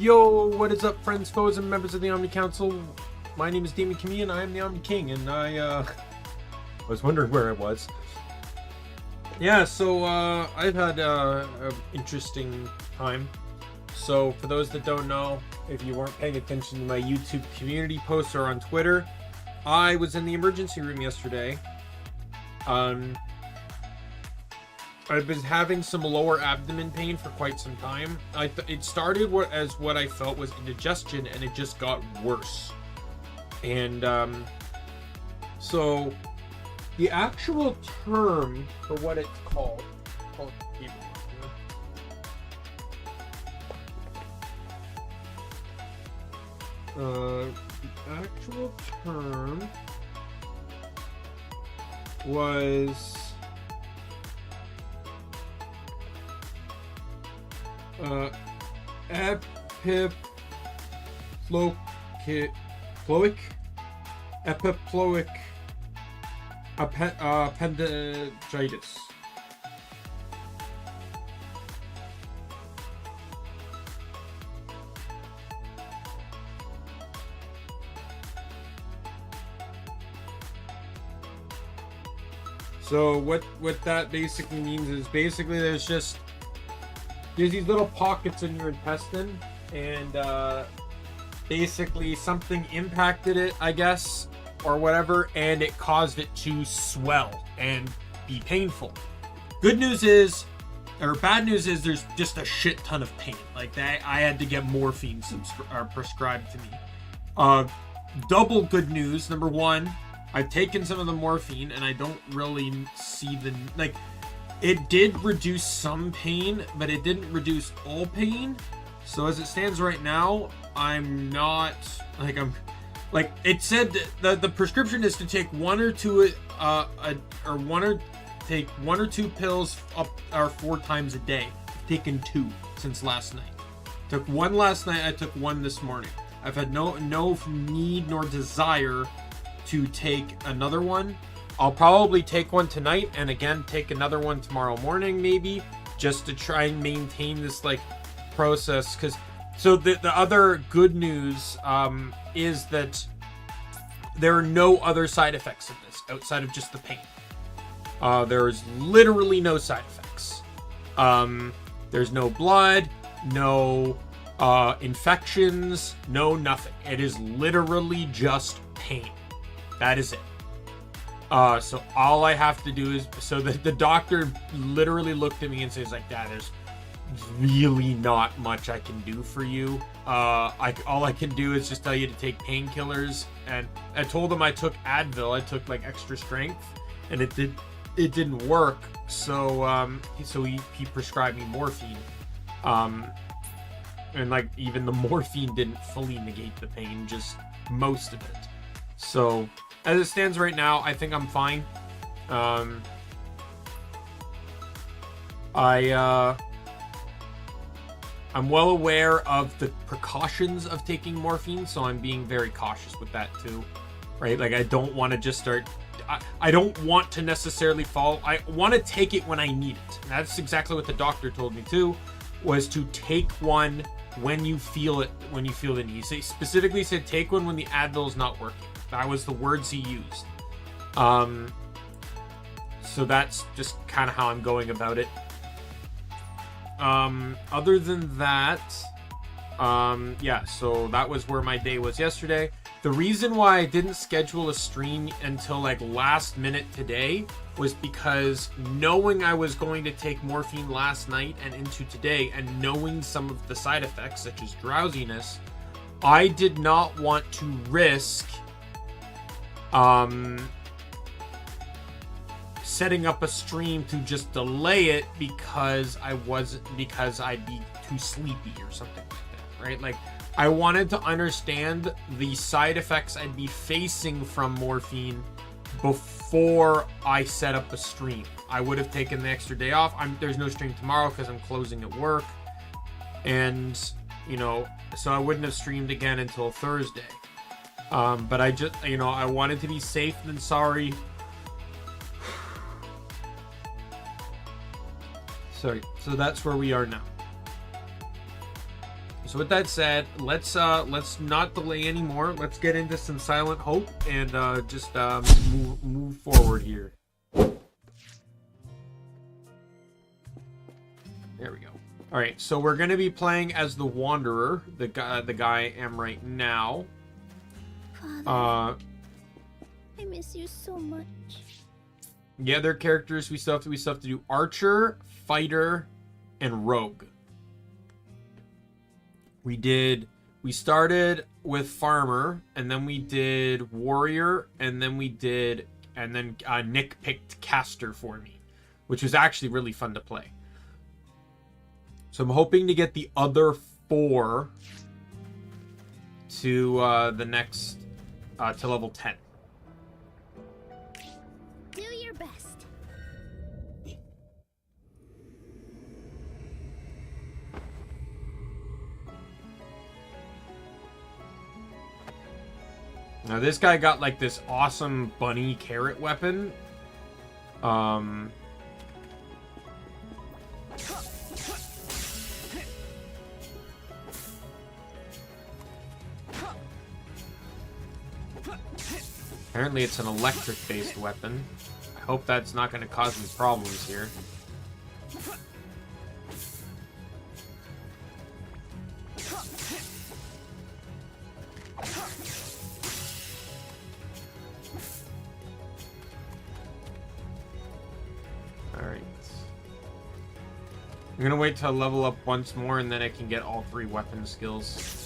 Yo, what is up, friends, foes, and members of the Omni Council? My name is Daimien Kamiya and I'm the Omni King, and I was wondering where I was. Yeah, so I've had an interesting time. So for those that don't know, if you weren't paying attention to my YouTube community posts or on Twitter, I was in the emergency room yesterday. I've been having some lower abdomen pain for quite some time. It started as what I felt was indigestion, and it just got worse. And so the actual term for what it's called, the actual term was epiploic appendicitis. So what that basically means is there's these little pockets in your intestine, and basically something impacted it, I guess, or whatever, and it caused it to swell and be painful. Bad news is there's just a shit ton of pain. Like that, I had to get morphine prescribed to me. Double good news. Number one, I've taken some of the morphine and I don't really see it did reduce some pain, but it didn't reduce all pain. So as it stands right now, I'm not it said that the prescription is to take one or two pills up or 4 times a day. I've taken 2 since last night. Took one last night, I took one this morning. I've had no need nor desire to take another one. I'll probably take one tonight and again take another one tomorrow morning, maybe, just to try and maintain this process. So the other good news is that there are no other side effects of this outside of just the pain. There's literally no side effects. There's no blood, no infections, no nothing. It is literally just pain. That is it. So all I have to do is, the doctor literally looked at me and says Dad, there's really not much I can do for you. All I can do is just tell you to take painkillers. And I told him I took Advil. I took extra strength, and it didn't work. So he prescribed me morphine. And even the morphine didn't fully negate the pain, just most of it. So as it stands right now, I think I'm fine. I'm well aware of the precautions of taking morphine, so I'm being very cautious with that too, right? I don't want to just start. I don't want to necessarily follow. I want to take it when I need it. And that's exactly what the doctor told me too, was to take one when you feel it, when you feel the need. He specifically said take one when the Advil is not working. That was the words he used. So that's just kind of how I'm going about it. Other than that, yeah, so that was where my day was yesterday. The reason why I didn't schedule a stream until last minute today was because knowing I was going to take morphine last night and into today, and knowing some of the side effects such as drowsiness, I did not want to risk setting up a stream to just delay it because I'd be too sleepy or something like that, right? I wanted to understand the side effects I'd be facing from morphine before I set up a stream. I would have taken the extra day off. There's no stream tomorrow because I'm closing at work, and so I wouldn't have streamed again until Thursday. But I just, I wanted to be safe than sorry. Sorry. So that's where we are now. So with that said, let's not delay anymore. Let's get into some Silent Hope and just move forward here. There we go. All right, so we're gonna be playing as the Wanderer, the guy I am right now. Father, I miss you so much. The other characters we still have to do Archer, Fighter, and Rogue. We started with Farmer, and then we did Warrior, and then Nick picked Caster for me, which was actually really fun to play. So I'm hoping to get the other 4 to the next to level 10. Do your best. Now this guy got like this awesome bunny carrot weapon. Apparently it's an electric-based weapon. I hope that's not going to cause any problems here. Alright. I'm going to wait till I level up once more and then I can get all 3 weapon skills.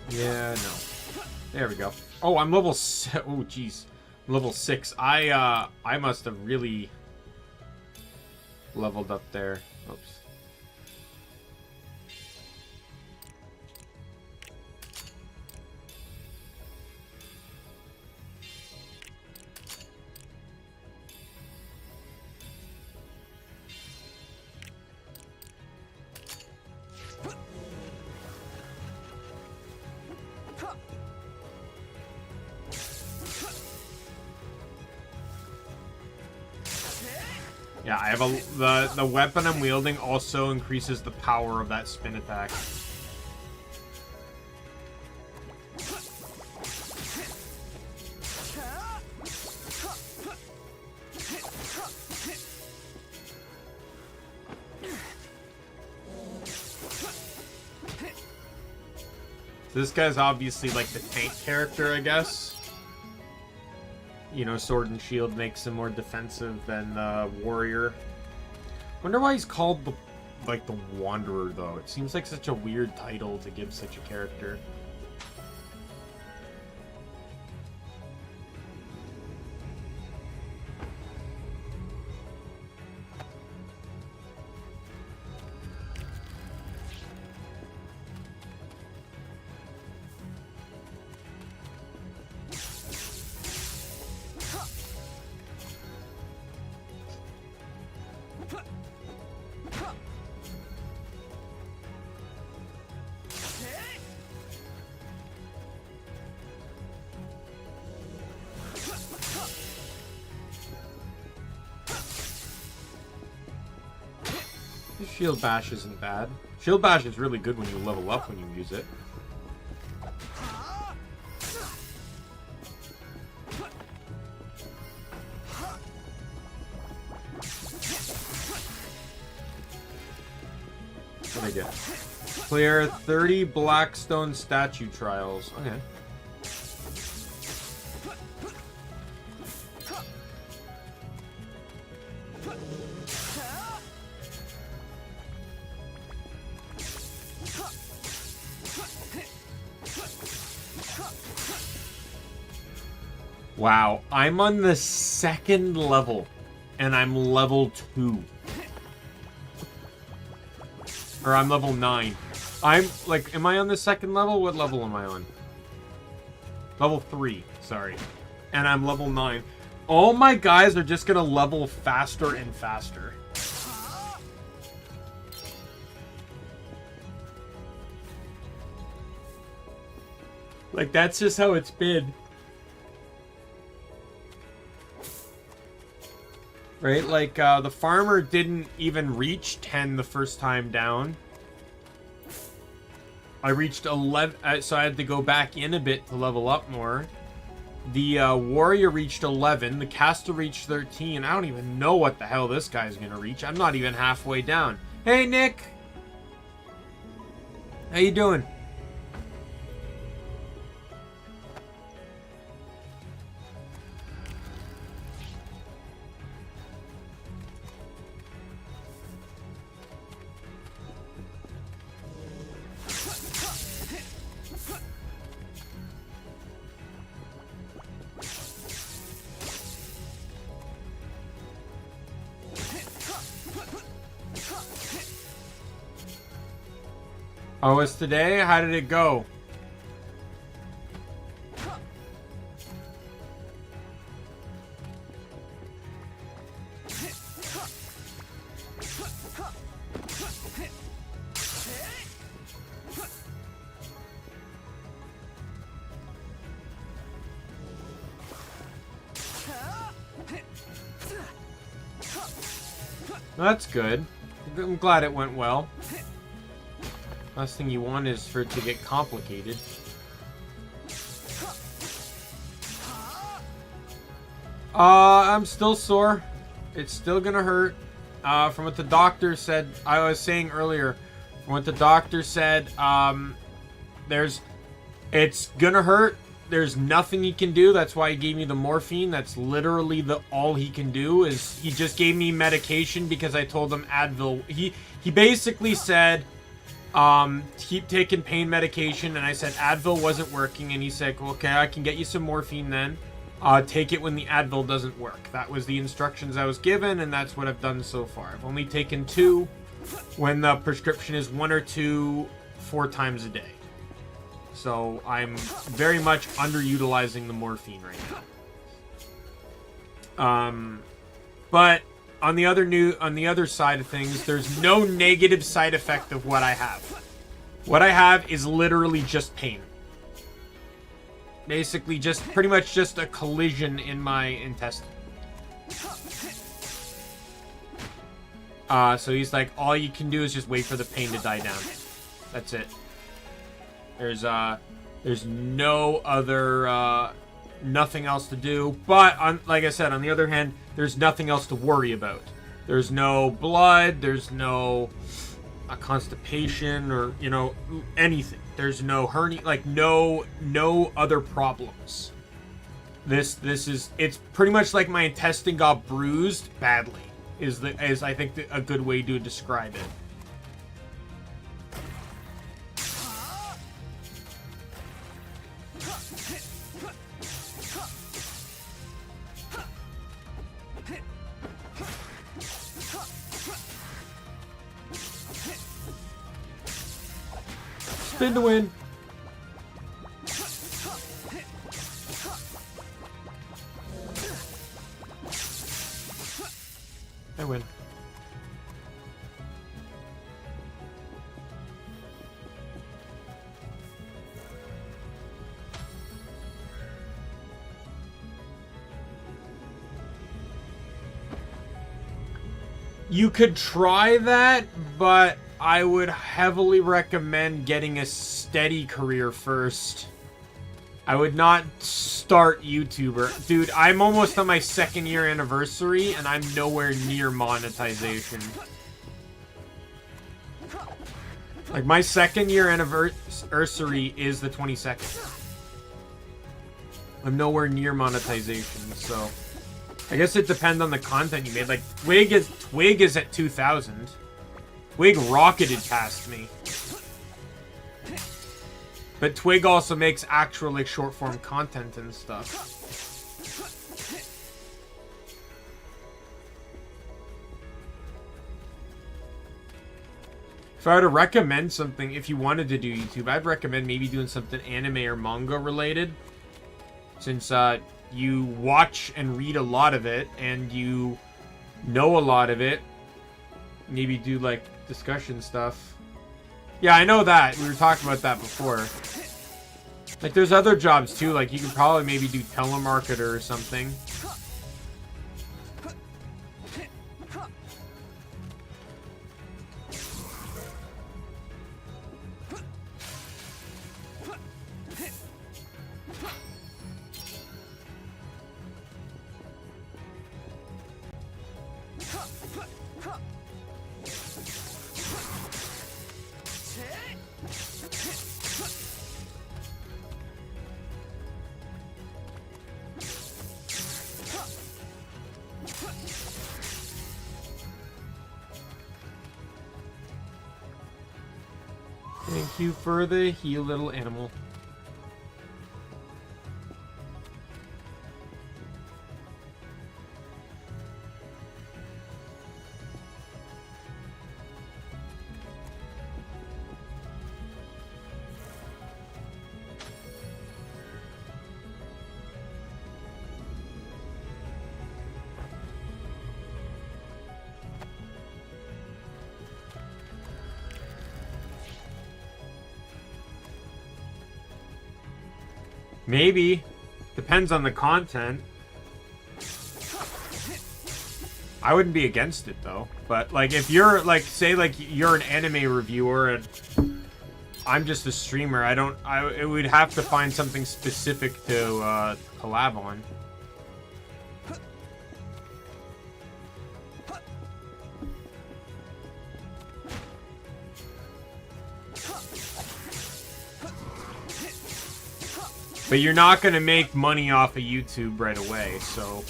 Yeah, no. There we go. Oh, I'm level 6. Oh, jeez. Level 6. I must have really leveled up there. Oops. Yeah, I have the weapon I'm wielding also increases the power of that spin attack. So this guy's obviously like the tank character, I guess. You know, Sword and Shield makes him more defensive than the Warrior. Wonder why he's called the Wanderer, though. It seems like such a weird title to give such a character. Shield Bash isn't bad. Shield Bash is really good when you level up when you use it. What did I get? Clear 30 Blackstone statue trials. Okay. Wow, I'm on the 2nd level, and I'm level 2. Or I'm level 9. I'm, like, am I on the second level? What level am I on? Level 3, sorry. And I'm level 9. All my guys are just gonna level faster and faster. Like, that's just how it's been. Right? Like, the farmer didn't even reach 10 the first time down. I reached 11, so I had to go back in a bit to level up more. The warrior reached 11. The caster reached 13. I don't even know what the hell this guy's gonna reach. I'm not even halfway down. Hey, Nick! How you doing? Oh, it's today? How did it go? That's good. I'm glad it went well. Last thing you want is for it to get complicated. I'm still sore. It's still gonna hurt. From what the doctor said, I was saying earlier, from what the doctor said, it's gonna hurt. There's nothing he can do. That's why he gave me the morphine. That's literally all he can do. Is he just gave me medication because I told him Advil. He basically said, keep taking pain medication, and I said Advil wasn't working, and he said, okay, I can get you some morphine then. Take it when the Advil doesn't work. That was the instructions I was given, and that's what I've done so far. I've only taken 2 when the prescription is 1 or 2 4 times a day. So I'm very much underutilizing the morphine right now. But on the other side of things, there's no negative side effect of what I have. What I have is literally just pain. Basically, just pretty much just a collision in my intestine. So he's like, all you can do is just wait for the pain to die down. That's it. There's no other, nothing else to do. But, like I said, on the other hand, there's nothing else to worry about. There's no blood, there's no constipation or, you know, anything. There's no hernia, like, no other problems. This is, it's pretty much like my intestine got bruised badly, is I think a good way to describe it. Spin to win. I win. You could try that, but I would heavily recommend getting a steady career first. I would not start YouTuber. Dude, I'm almost on my 2nd year anniversary, and I'm nowhere near monetization. Like, my 2nd year anniversary is the 22nd. I'm nowhere near monetization, so... I guess it depends on the content you made. Like, Twig is at 2,000. Twig rocketed past me. But Twig also makes actual, like, short-form content and stuff. If I were to recommend something, if you wanted to do YouTube, I'd recommend maybe doing something anime or manga related. Since you watch and read a lot of it, and you know a lot of it. Maybe do, like, discussion stuff. Yeah, I know that. We were talking about that before. Like, there's other jobs, too. Like, you could probably maybe do telemarketer or something. Thank you for the heal, little animal. Maybe. Depends on the content. I wouldn't be against it, though. But, like, if you're, like, say, like, you're an anime reviewer and I'm just a streamer, it would have to find something specific to collab on. But you're not going to make money off of YouTube right away, so...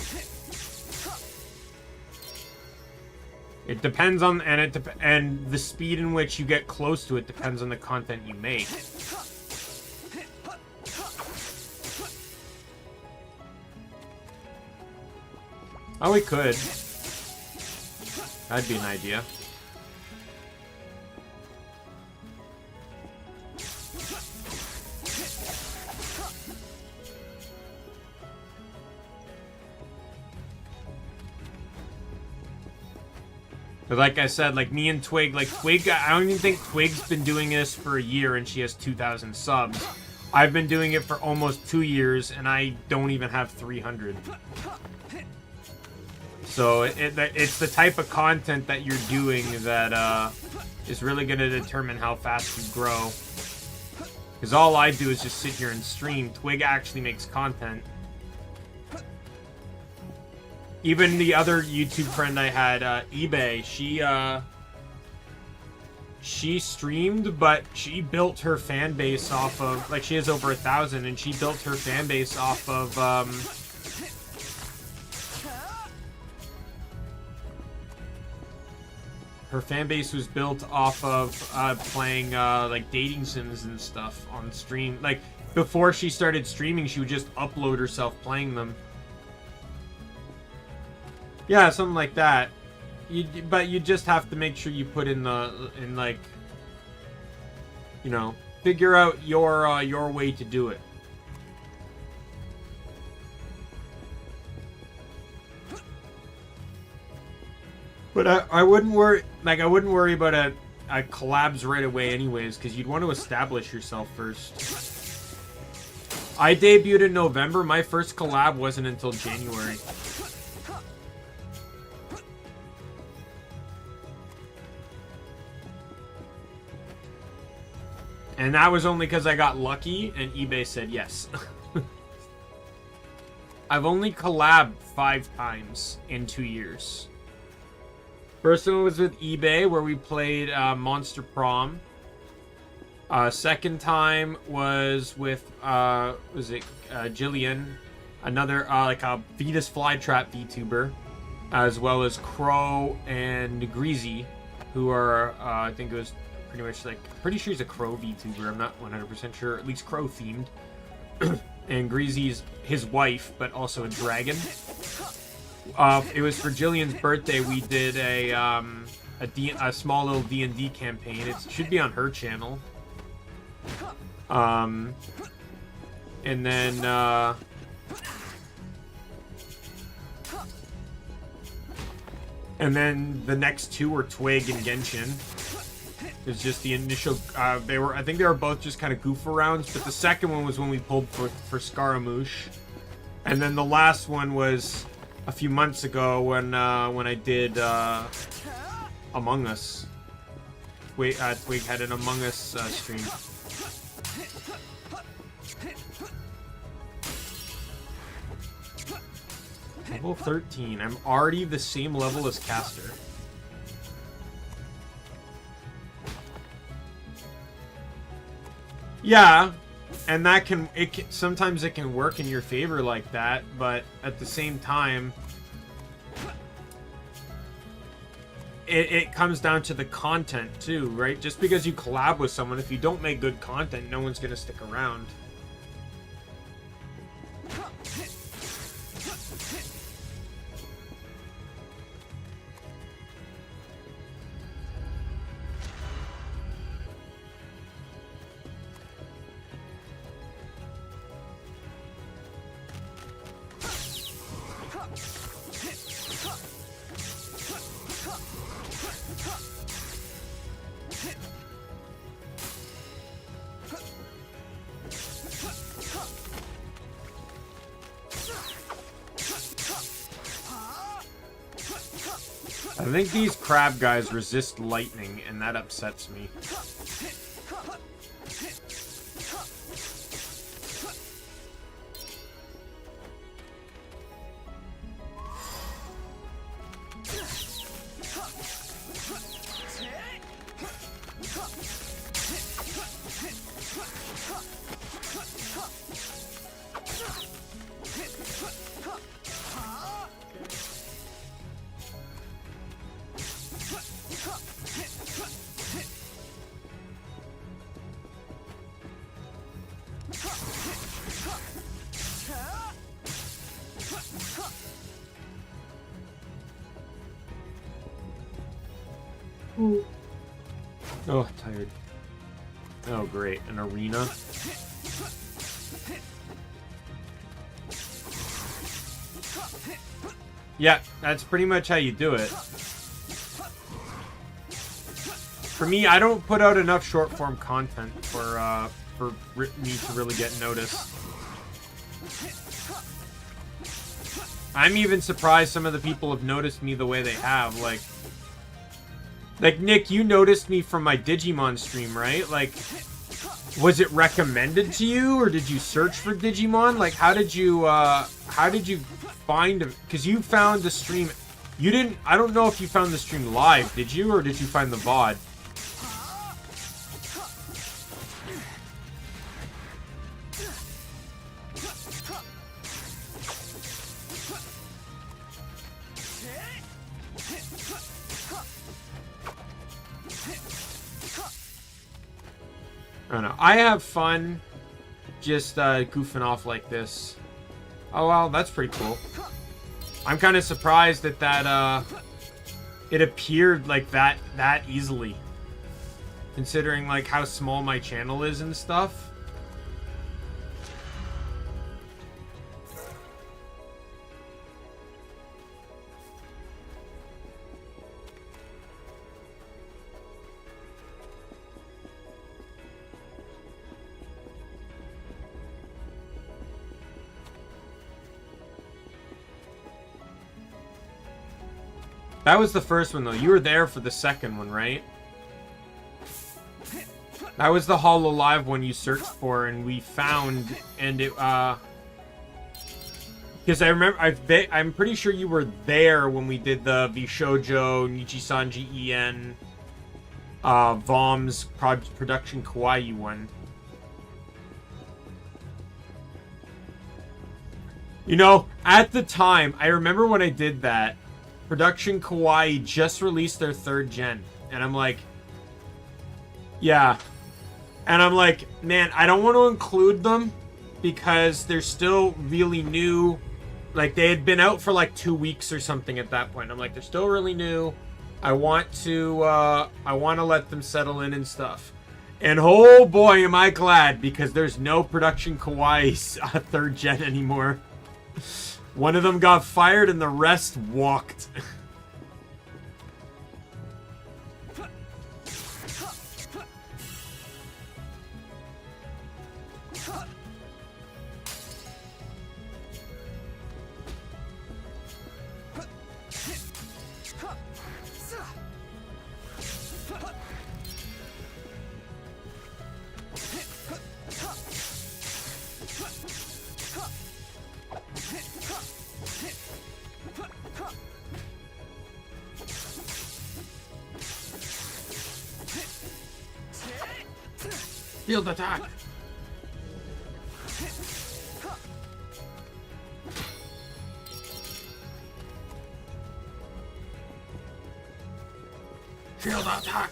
It depends on... And the speed in which you get close to it depends on the content you make. Oh, we could. That'd be an idea. But like I said, like me and Twig, like Twig, I don't even think Twig's been doing this for a year and she has 2,000 subs. I've been doing it for almost 2 years and I don't even have 300. So it's the type of content that you're doing that is really going to determine how fast you grow. Because all I do is just sit here and stream. Twig actually makes content. Even the other YouTube friend I had, eBay, she streamed, but she built her fan base off of, like, she has over 1,000, and she built her fan base off of, her fan base was built off of, playing, like, dating sims and stuff on stream. Like, before she started streaming, she would just upload herself playing them. Yeah, something like that. But you just have to make sure you put in like, you know, figure out your way to do it. But I wouldn't worry. Like, I wouldn't worry about a collabs right away, anyways, because you'd want to establish yourself first. I debuted in November. My first collab wasn't until January. And that was only because I got lucky and eBay said yes. I've only collabed 5 times in 2 years. First one was with eBay where we played Monster Prom. Second time was with, Jillian, another, like a Vetus Flytrap VTuber, as well as Crow and Greasy, who are, I think it was pretty much like, pretty sure he's a Crow VTuber, I'm not 100% sure, at least Crow themed. And Greasy's his wife, but also a dragon. It was for Jillian's birthday, we did a a small little D&D campaign. It should be on her channel. And then the next two were Twig and Genshin. It's just the initial. I think they were both just kind of goof arounds, but the second one was when we pulled for Scaramouche, and then the last one was a few months ago when I did Among Us. Twig had an Among Us stream. Level 13. I'm already the same level as Caster. Yeah, and sometimes it can work in your favor like that, but at the same time, it comes down to the content too, right? Just because you collab with someone, if you don't make good content, no one's gonna stick around. I think these crab guys resist lightning, and that upsets me. Oh, tired. Oh, great. An arena. Yeah, that's pretty much how you do it. For me, I don't put out enough short-form content for me to really get noticed. I'm even surprised some of the people have noticed me the way they have. Like Nick, you noticed me from my Digimon stream, right? Like, was it recommended to you, or did you search for Digimon? Like, how did you find it? Because you found the stream. You didn't. I don't know if you found the stream live, did you, or did you find the VOD? I don't know. I have fun just goofing off like this. Oh, well, that's pretty cool. I'm kind of surprised that it appeared like that easily, considering like how small my channel is and stuff. That was the first one, though. You were there for the second one, right? That was the Hololive one you searched for, and we found, and it, because I remember, I'm pretty sure you were there when we did the Bishoujo, Nichisanji En, Vom's Production Kawaii one. You know, at the time, I remember when I did that, Production Kawaii just released their 3rd gen. And I'm like, yeah. And I'm like, man, I don't want to include them because they're still really new. Like, they had been out for like 2 weeks or something at that point. I'm like, they're still really new. I want to let them settle in and stuff. And oh boy, am I glad, because there's no production Kawaii 3rd gen anymore. One of them got fired and the rest walked. Field attack! Field attack!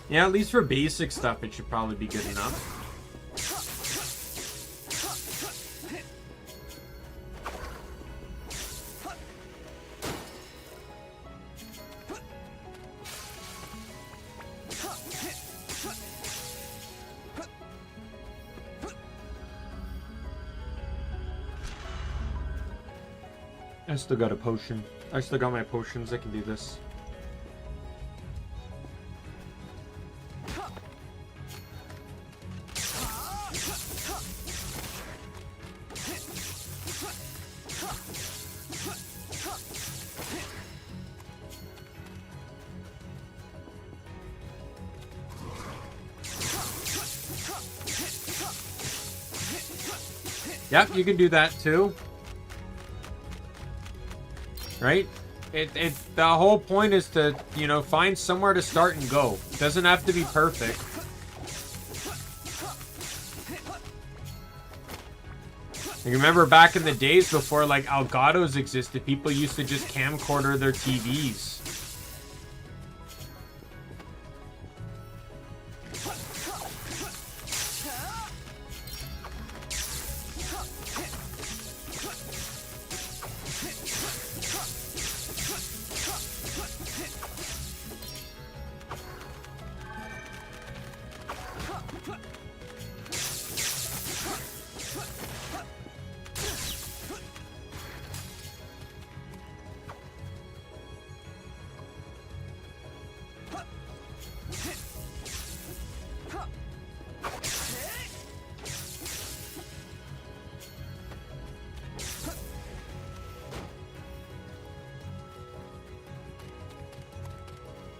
Yeah, at least for basic stuff, it should probably be good enough. I still got a potion. I still got my potions. I can do this. Yep, you can do that too. Right? The whole point is to, you know, find somewhere to start and go. It doesn't have to be perfect. You remember back in the days before, like, Elgatos existed, people used to just camcorder their TVs.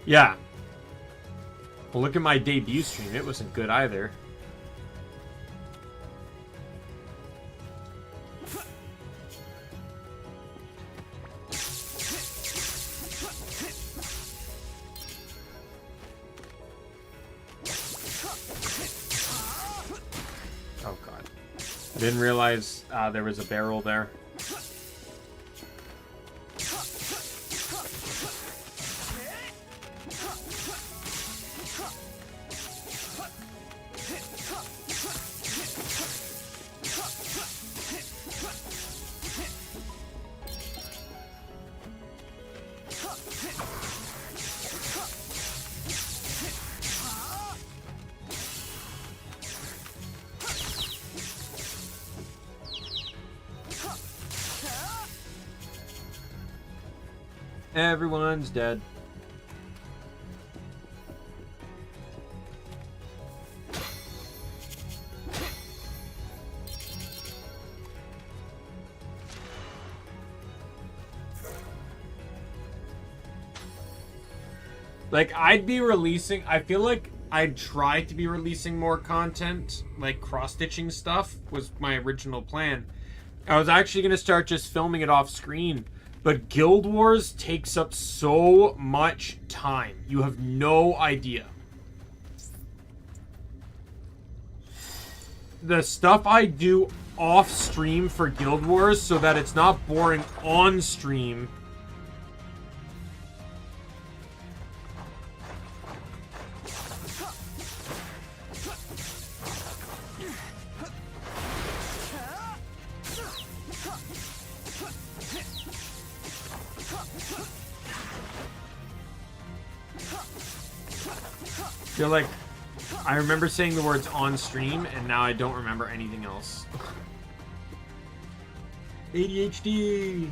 Yeah. Well, look at my debut stream. It wasn't good either. Oh, God. I didn't realize there was a barrel there. Everyone's dead. Like, I'd be releasing... I feel like I'd try to be releasing more content. Like, cross-stitching stuff was my original plan. I was actually going to start just filming it off screen. But Guild Wars takes up so much time. You have no idea. The stuff I do off stream for Guild Wars so that it's not boring on stream. feel like I remember saying the words on stream, and now I don't remember anything else. ADHD!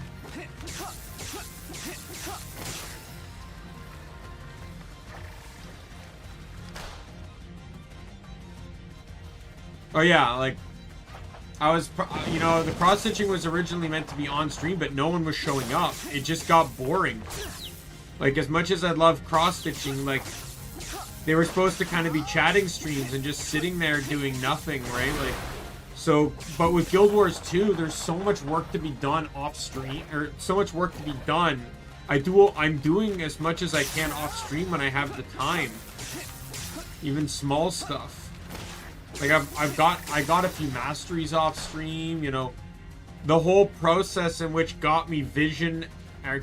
Oh yeah, like, I was, you know, the cross-stitching was originally meant to be on stream, but no one was showing up. It just got boring. Like, as much as I love cross-stitching, like, they were supposed to kind of be chatting streams and just sitting there doing nothing, right? Like, so, but with Guild Wars 2, there's so much work to be done off-stream, or so much work to be done. I'm doing as much as I can off-stream when I have the time. Even small stuff. Like, I got a few masteries off stream, you know. The whole process in which got me vision and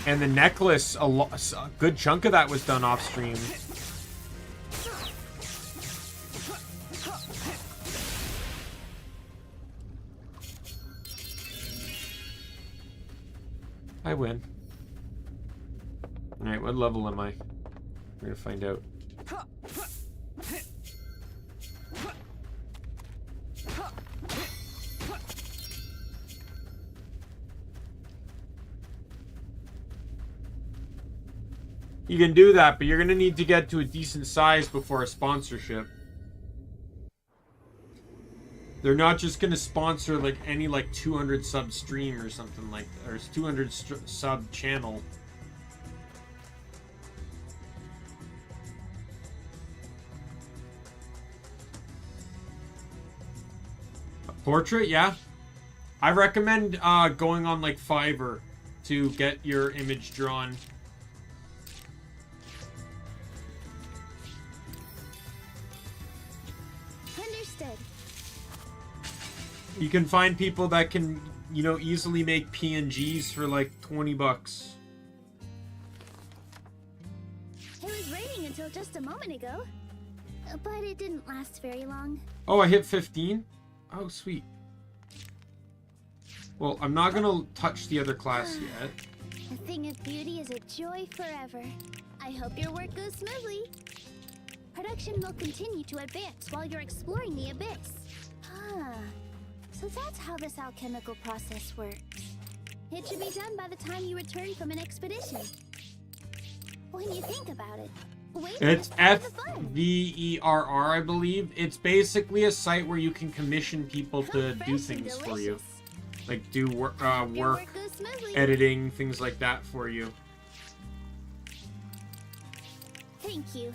the necklace, a good chunk of that was done off stream. I win. Alright, what level am I? We're gonna find out. You can do that, but you're gonna need to get to a decent size before a sponsorship. They're not just gonna sponsor like any like 200 sub stream or something like that, or 200 sub channel. A portrait, yeah. I recommend going on like Fiverr to get your image drawn. You can find people that can, you know, easily make PNGs for like 20 bucks. It was raining until just a moment ago, but it didn't last very long. Oh, I hit 15? Oh, sweet. Well, I'm not gonna touch the other class yet. A thing of beauty is a joy forever. I hope your work goes smoothly. Production will continue to advance while you're exploring the abyss. So that's how this alchemical process works. It should be done by the time you return from an expedition. When you think about it, it's FVERR, I believe. It's basically a site where you can commission people to do things for you. Like do work editing, things like that for you. Thank you.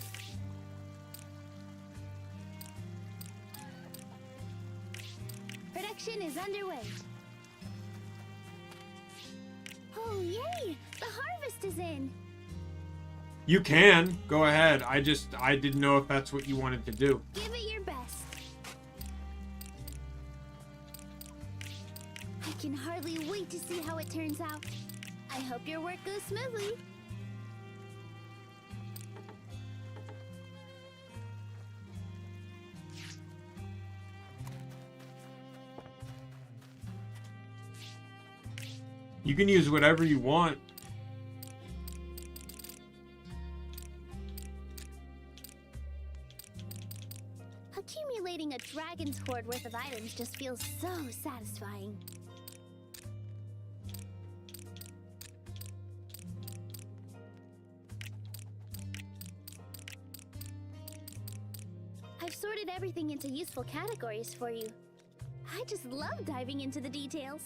Production is underway. Oh, yay! The harvest is in. You can. Go ahead. I didn't know if that's what you wanted to do. Give it your best. I can hardly wait to see how it turns out. I hope your work goes smoothly. You can use whatever you want. Accumulating a dragon's hoard worth of items just feels so satisfying. I've sorted everything into useful categories for you. I just love diving into the details.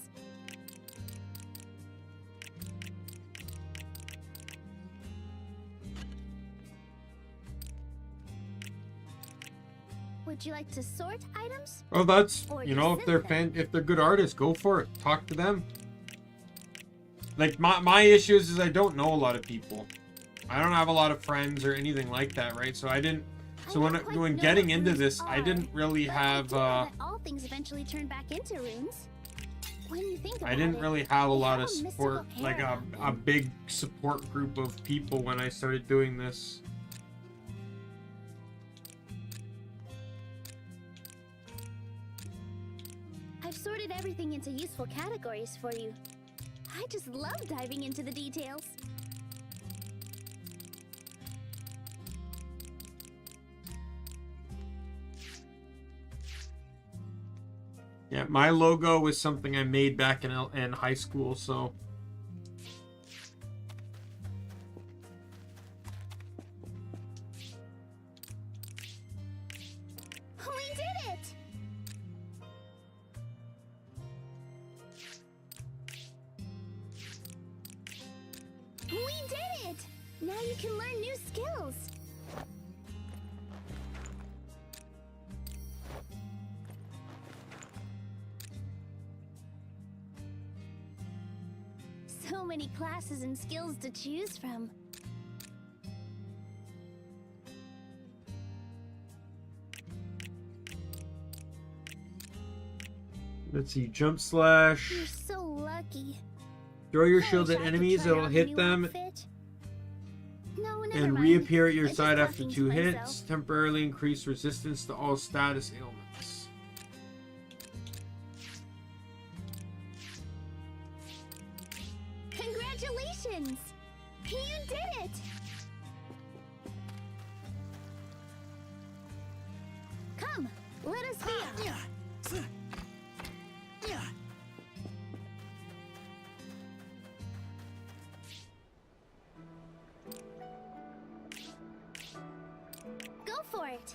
Would you like to sort items? Oh, that's, you know, if they're good artists, go for it. Talk to them. Like my issue is I don't know a lot of people. I don't have a lot of friends or anything like that, right? So I didn't. So when getting into this, I didn't really have. All things eventually turn back into runes. When you think about I didn't really have a lot of mystical support, like a big support group of people when I started doing this. I've sorted everything into useful categories for you. I just love diving into the details. Yeah, my logo was something I made back in high school, so... We did it! We did it! Now you can learn new skills. So many classes and skills to choose from. Let's see, jump slash. You're so lucky. Throw your I shield wish at I could enemies, try it'll out a hit new them outfit. No, never and mind. reappear at your I'm just side after talking to 2 hits. myself. Temporarily increase resistance to all status ailments. Congratulations! You did it! Come, let us be off. Go for it!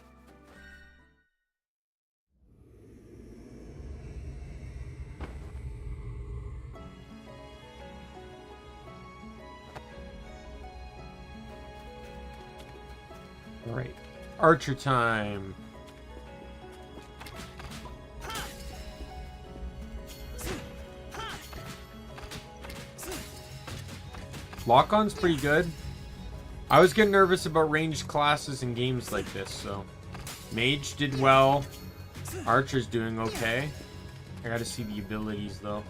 Alright. Archer time. Lock-on's pretty good. I was getting nervous about ranged classes in games like this, so... Mage did well. Archer's doing okay. I gotta see the abilities, though.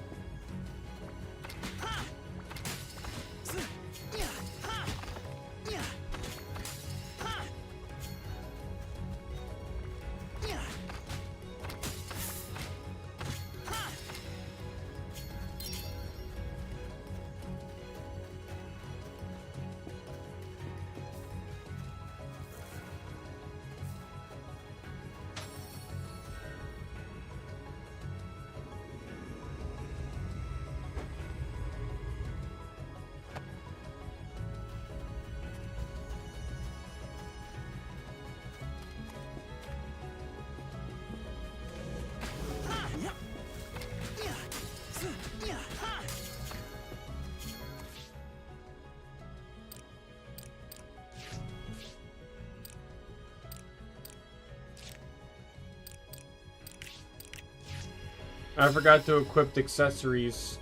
I forgot to equip accessories.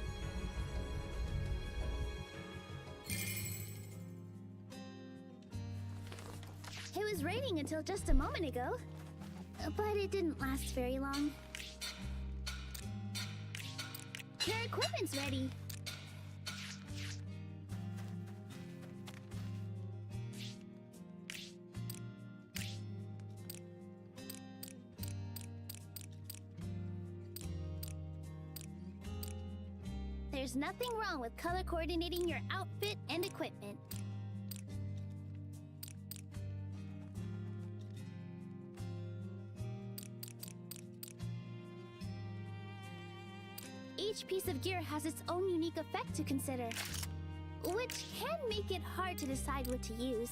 It was raining until just a moment ago, but it didn't last very long. Your equipment's ready. There's nothing wrong with color coordinating your outfit and equipment. Each piece of gear has its own unique effect to consider, which can make it hard to decide what to use.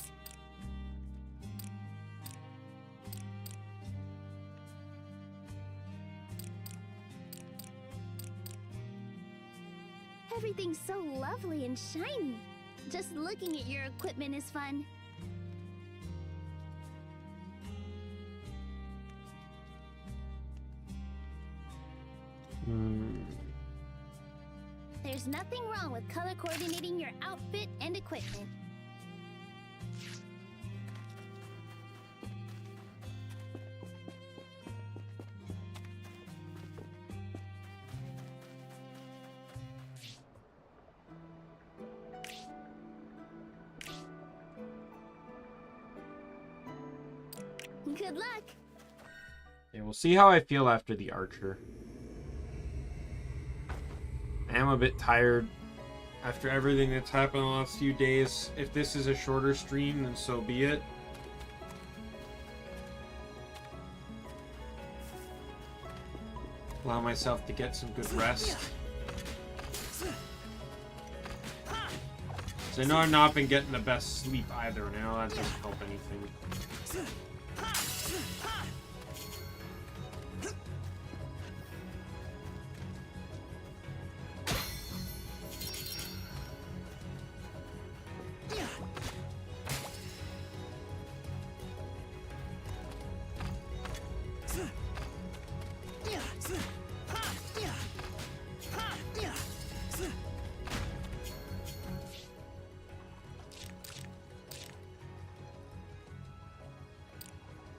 Everything's so lovely and shiny. Just looking at your equipment is fun. There's nothing wrong with color coordinating your outfit and equipment. Good luck. Okay, we'll see how I feel after the archer. I am a bit tired after everything that's happened the last few days. If this is a shorter stream, then so be it. Allow myself to get some good rest. So I know I've not been getting the best sleep either, and I know that doesn't help anything.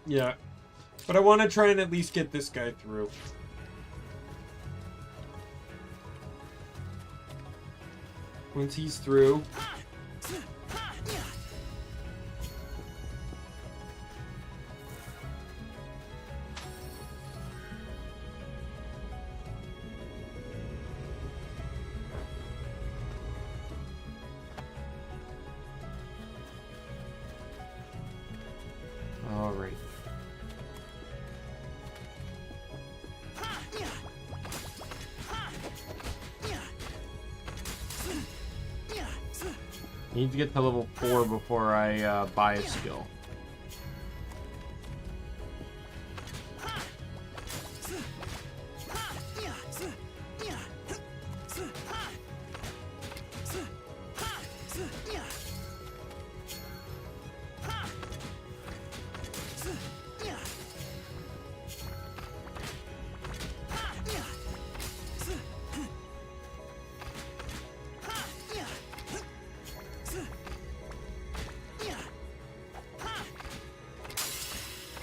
Yeah, but I want to try and at least get this guy through. Once he's through. All right. Need to get to level 4 before I buy a skill.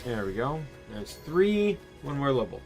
There we go. There's 3. One more level.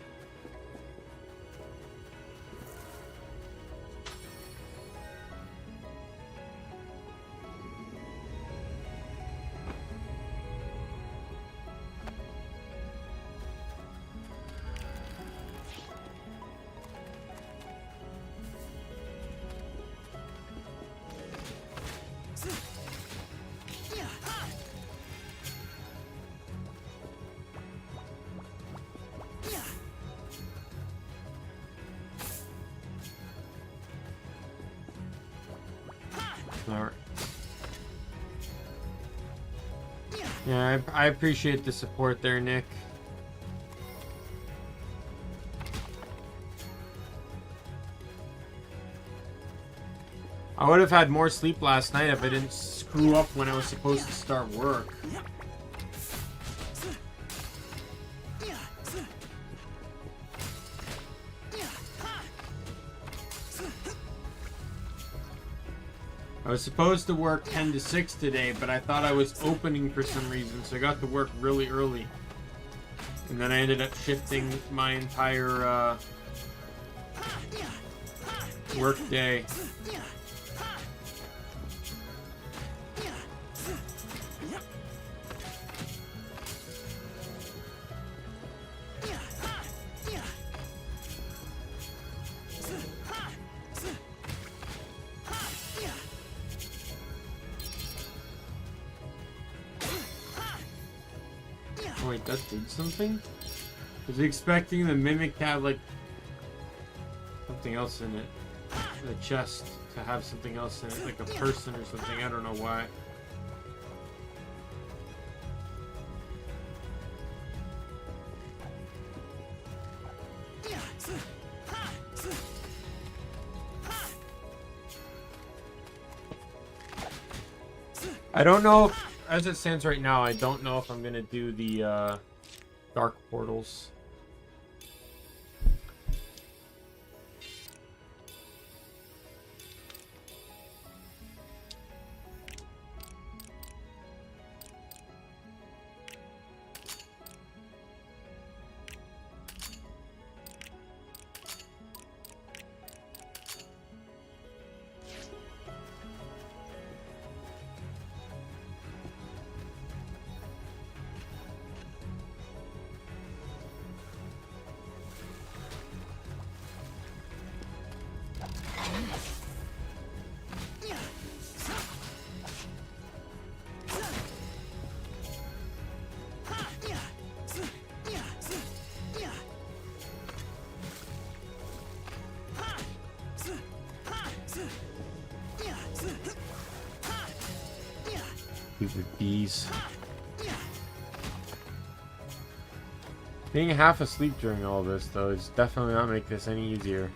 Alright. Yeah, I appreciate the support there, Nick. I would have had more sleep last night if I didn't screw up when I was supposed to start work. I was supposed to work 10 to 6 today, but I thought I was opening for some reason, so I got to work really early. And then I ended up shifting my entire work day. Oh wait, that did something? Was he expecting the mimic to have like something else in it? The chest to have something else in it, like a person or something, I don't know why. I don't know if, as it stands right now, I don't know if I'm gonna do the dark portals. Stupid bees. Being half asleep during all this, though, is definitely not make this any easier.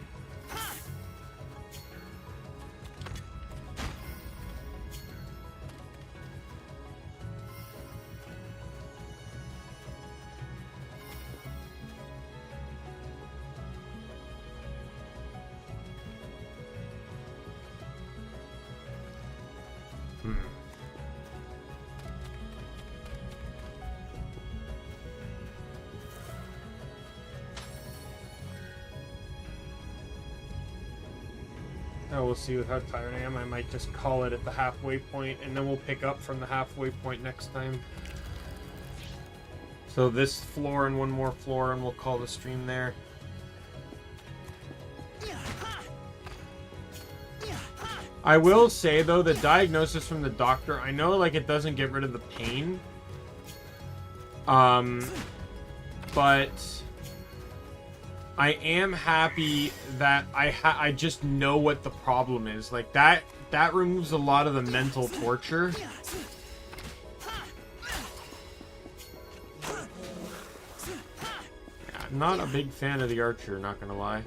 We'll see with how tired I am. I might just call it at the halfway point, and then we'll pick up from the halfway point next time. So this floor and one more floor, and we'll call the stream there. I will say, though, the diagnosis from the doctor, I know, like, it doesn't get rid of the pain. But I am happy that I just know what the problem is. Like, that removes a lot of the mental torture. Yeah, I'm not a big fan of the archer, not gonna lie.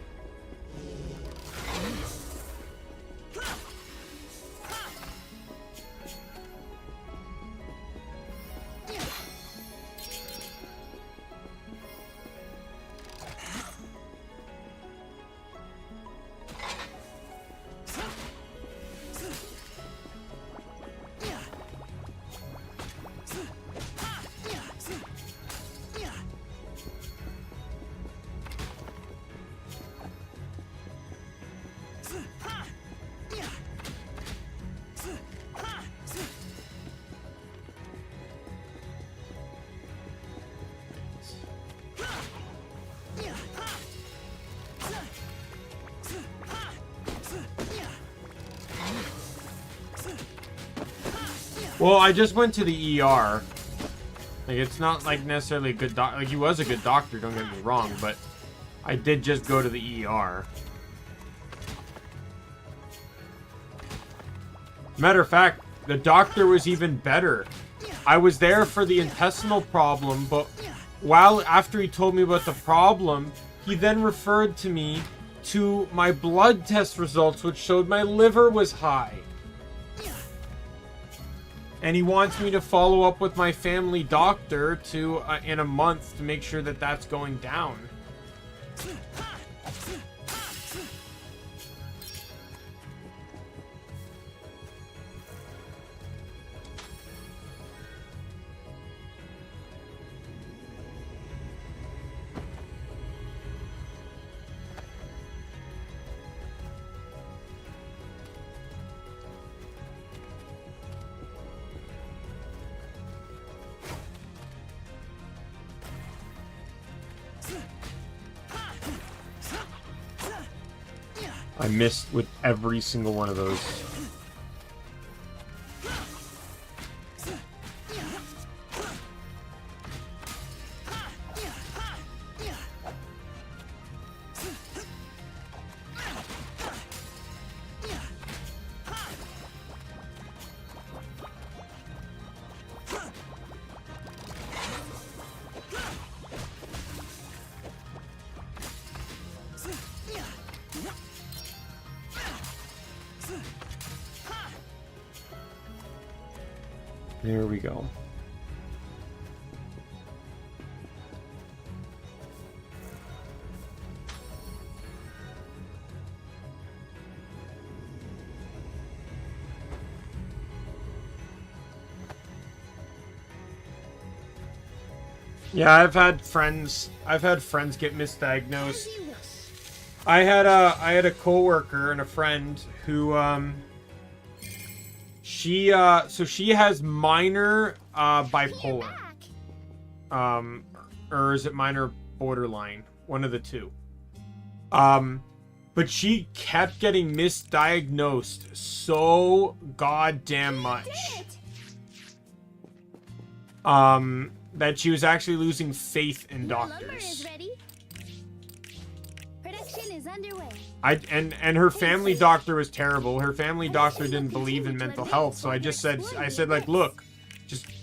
Well, I just went to the ER. Like, it's not, like, necessarily a good doctor. Like, he was a good doctor, don't get me wrong, but I did just go to the ER. Matter of fact, the doctor was even better. I was there for the intestinal problem, but after he told me about the problem, he then referred to me to my blood test results, which showed my liver was high. And he wants me to follow up with my family doctor in a month to make sure that that's going down. I missed with every single one of those. There we go. Yeah, I've had friends get misdiagnosed. I had a coworker and a friend who she has minor bipolar. Or is it minor borderline? One of the two. But she kept getting misdiagnosed so goddamn much. That she was actually losing faith in doctors. Production is underway. And her family doctor was terrible. Her family doctor didn't believe in mental health, so I said like, look,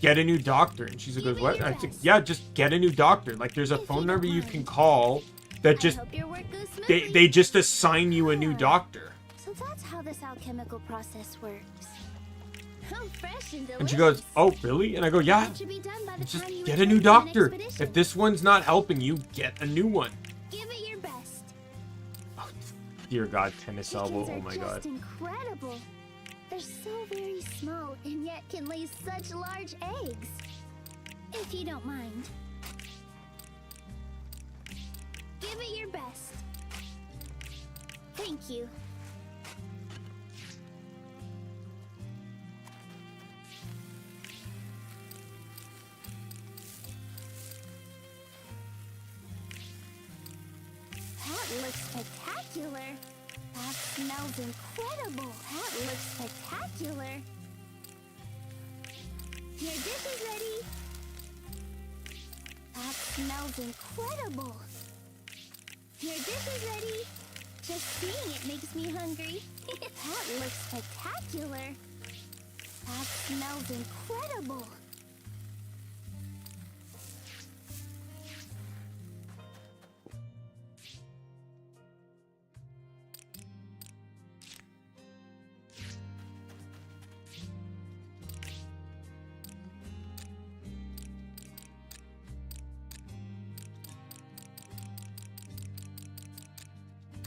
get a new doctor. And she goes, what? I said, yeah, just get a new doctor. Like, there's a phone number you can call that just, they just assign you a new doctor. So that's how this alchemical process works. Fresh and delicious. And she goes, oh, really? And I go, yeah, just get a new doctor. If this one's not helping you, get a new one. Give it your best. Oh, dear God, tennis elbow. Oh my God. Incredible. They're so very small and yet can lay such large eggs. If you don't mind. Give it your best. Thank you. That looks spectacular. That smells incredible. That looks spectacular. Your dish is ready. That smells incredible. Your dish is ready. Just seeing it makes me hungry. That looks spectacular. That smells incredible.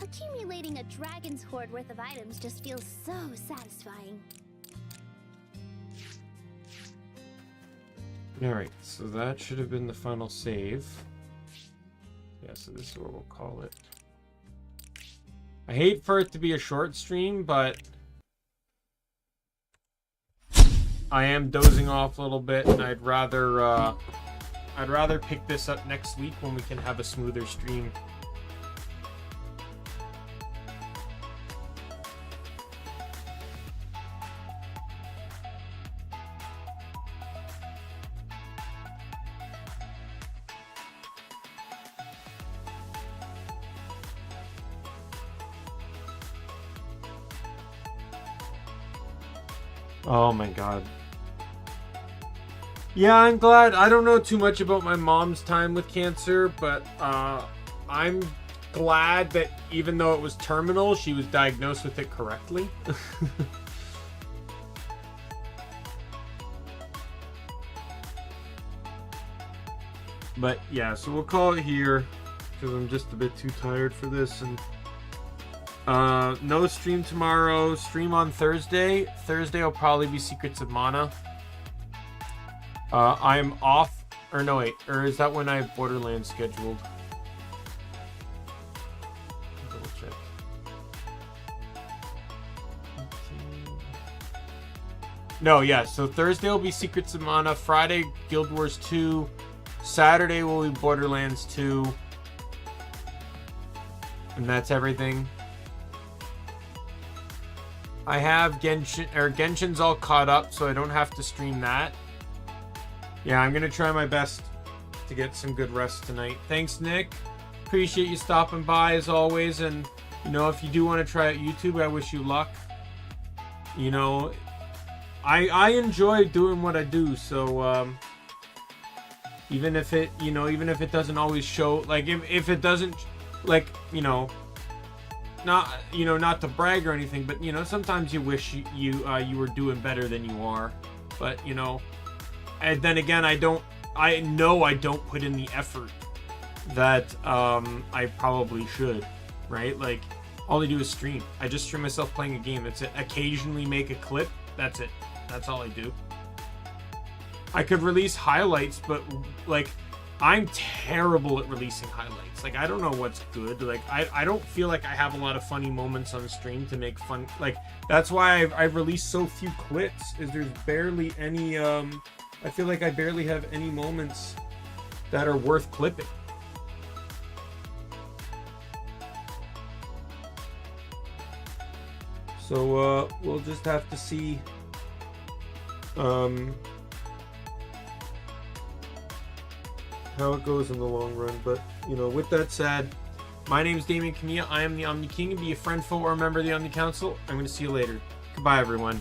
Accumulating a dragon's hoard worth of items just feels so satisfying. Alright, so that should have been the final save. Yeah, so this is what we'll call it. I hate for it to be a short stream, but I am dozing off a little bit, and I'd rather pick this up next week when we can have a smoother stream. Oh my God. Yeah, I'm glad. I don't know too much about my mom's time with cancer, but I'm glad that even though it was terminal, she was diagnosed with it correctly. But yeah, so we'll call it here because I'm just a bit too tired for this. And no stream tomorrow. Stream on Thursday. Thursday will probably be Secrets of Mana. I'm off. Or no, wait. Or is that when I have Borderlands scheduled? Double check. No, yeah. So Thursday will be Secrets of Mana. Friday, Guild Wars 2. Saturday will be Borderlands 2. And that's everything. I have Genshin's all caught up, so I don't have to stream that. Yeah, I'm gonna try my best to get some good rest tonight. Thanks, Nick. Appreciate you stopping by as always. And you know, if you do want to try out YouTube, I wish you luck. You know, I enjoy doing what I do, so even if it, you know, even if it doesn't always show, like if it doesn't, like, you know, not, you know, not to brag or anything, but you know, sometimes you wish you were doing better than you are. But you know, and then again, I know I don't put in the effort that I probably should, right? Like, all I do is stream. I just stream myself playing a game. That's it. Occasionally make a clip. That's it. That's all I do. I could release highlights, but like, I'm terrible at releasing highlights. Like, I don't know what's good. Like, I don't feel like I have a lot of funny moments on stream to make fun. Like, that's why I've released so few clips, is there's barely any, I feel like I barely have any moments that are worth clipping. So, we'll just have to see, how it goes in the long run. But you know, with that said, my name is Daimien Kamiya. I am the Omni King. Be a friend, foe, or a member of the Omni Council. I'm going to see you later. Goodbye, everyone.